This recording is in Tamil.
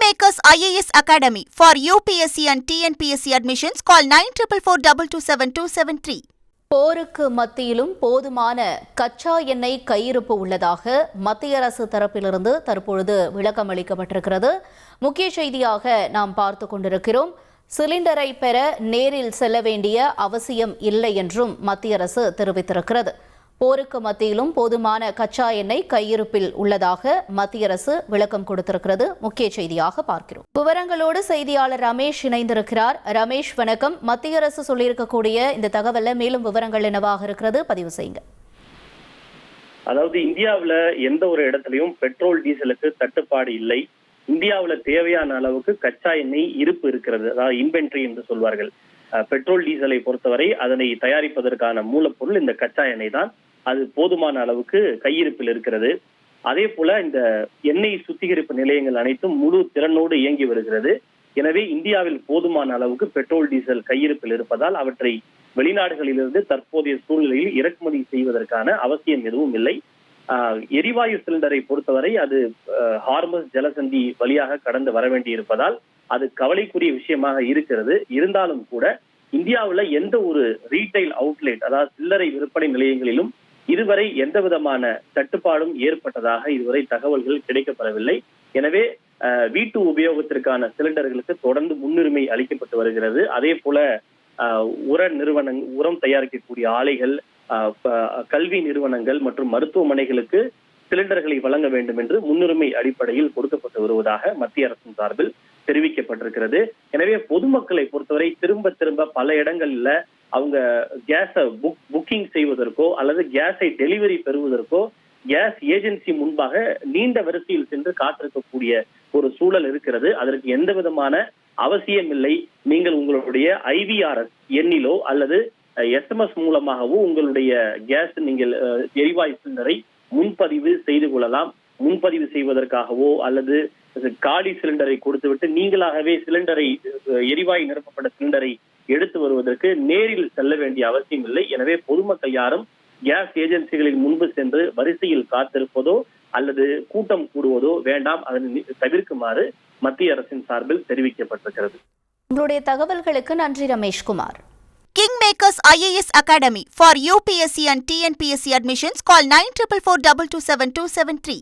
Kingmakers IAS Academy for UPSC and TNPSC admissions. Call 9444227273. போருக்கு மத்தியிலும் போதுமான கச்சா எண்ணெய் கையிருப்பு உள்ளதாக மத்திய அரசு தரப்பிலிருந்து தற்பொழுது விளக்கம் அளிக்கப்பட்டிருக்கிறது. முக்கிய செய்தியாக நாம் பார்த்து கொண்டிருக்கிறோம். சிலிண்டரை பெற நேரில் செல்ல வேண்டிய அவசியம் இல்லை என்றும் மத்திய அரசு தெரிவித்திருக்கிறது. போருக்கு மத்தியிலும் போதுமான கச்சா எண்ணெய் கையிருப்பில் உள்ளதாக மத்திய அரசு விளக்கம் கொடுத்திருக்கிறது. முக்கிய செய்தியாக பார்க்கிறோம். விவரங்களோடு செய்தியாளர் ரமேஷ் இணைந்திருக்கிறார். ரமேஷ், வணக்கம். மத்திய அரசு சொல்லியிருக்கக்கூடிய இந்த தகவல்ல மேலும் விவரங்கள் என்னவாக இருக்கிறது, பதிவு செய்யுங்க. அதாவது இந்தியாவில் எந்த ஒரு இடத்துலையும் பெட்ரோல் டீசலுக்கு தட்டுப்பாடு இல்லை. இந்தியாவில் தேவையான அளவுக்கு கச்சா எண்ணெய் இருப்பு இருக்கிறது, அதாவது இன்வென்ட்ரி என்று சொல்வார்கள். பெட்ரோல் டீசலை பொறுத்தவரை அதனை தயாரிப்பதற்கான மூலப்பொருள் இந்த கச்சா எண்ணெய் தான். அது போதுமான அளவுக்கு கையிருப்பில் இருக்கிறது. அதே போல இந்த எண்ணெய் சுத்திகரிப்பு நிலையங்கள் அனைத்தும் முழு திறனோடு இயங்கி வருகிறது. எனவே இந்தியாவில் போதுமான அளவுக்கு பெட்ரோல் டீசல் கையிருப்பில் இருப்பதால் அவற்றை வெளிநாடுகளிலிருந்து தற்போதைய சூழ்நிலையில் இறக்குமதி செய்வதற்கான அவசியம் எதுவும் இல்லை. எரிவாயு சிலிண்டரை பொறுத்தவரை அது ஹார்மஸ் ஜலசந்தி வழியாக கடந்து வர வேண்டி இருப்பதால் அது கவலைக்குரிய விஷயமாக இருக்கிறது. இருந்தாலும் கூட இந்தியாவில் எந்த ஒரு ரீட்டைல் அவுட்லெட், அதாவது சில்லறை விற்பனை நிலையங்களிலும் இதுவரை எந்த விதமான தட்டுப்பாடும் ஏற்பட்டதாக இதுவரை தகவல்கள் கிடைக்கப்படவில்லை. எனவே வீட்டு உபயோகத்திற்கான சிலிண்டர்களுக்கு தொடர்ந்து முன்னுரிமை அளிக்கப்பட்டு வருகிறது. அதே போல உரம் தயாரிக்கக்கூடிய ஆலைகள், கல்வி நிறுவனங்கள் மற்றும் மருத்துவமனைகளுக்கு சிலிண்டர்களை வழங்க வேண்டும் என்று முன்னுரிமை அடிப்படையில் கொடுக்கப்பட்டு வருவதாக மத்திய அரசின் சார்பில் தெரிவிக்கப்பட்டிருக்கிறது. எனவே பொதுமக்களை பொறுத்தவரை திரும்ப பல இடங்கள்ல அவங்க கேஸை புக்கிங் செய்வதற்கோ அல்லது கேஸை டெலிவரி பெறுவதற்கோ கேஸ் ஏஜென்சி முன்பாக நீண்ட வரிசையில் சென்று காத்திருக்கக்கூடிய ஒரு சூழல் இருக்கிறது. அதற்கு எந்த விதமான அவசியம் இல்லை. நீங்கள் உங்களுடைய IVRS எண்ணிலோ அல்லது SMS மூலமாகவோ உங்களுடைய கேஸ் நீங்கள் எரிவாயு சிலிண்டரை முன்பதிவு செய்து கொள்ளலாம். முன்பதிவு செய்வதற்காகவோ அல்லது காலி சிலிண்டரை கொடுத்துவிட்டு நீங்களாகவே சிலிண்டரை, எரிவாயு நிரப்பப்பட்ட சிலிண்டரை எடுத்து வருவதற்கு நேரில் செல்ல வேண்டிய அவசியம் இல்லை. எனவே பொதுமக்கள் யாரும் கேஸ் ஏஜென்சிகளின் முன்பு சென்று வரிசையில் காத்திருப்பதோ அல்லது கூட்டம் கூடுவதோ வேண்டாம். அதனை தவிர்க்குமாறு மத்திய அரசின் சார்பில் தெரிவிக்கப்பட்டிருக்கிறது. உங்களுடைய தகவல்களுக்கு நன்றி Rameshkumar. Kingmakers IAS Academy for UPSC and TNPSC admissions. Call 9444227273.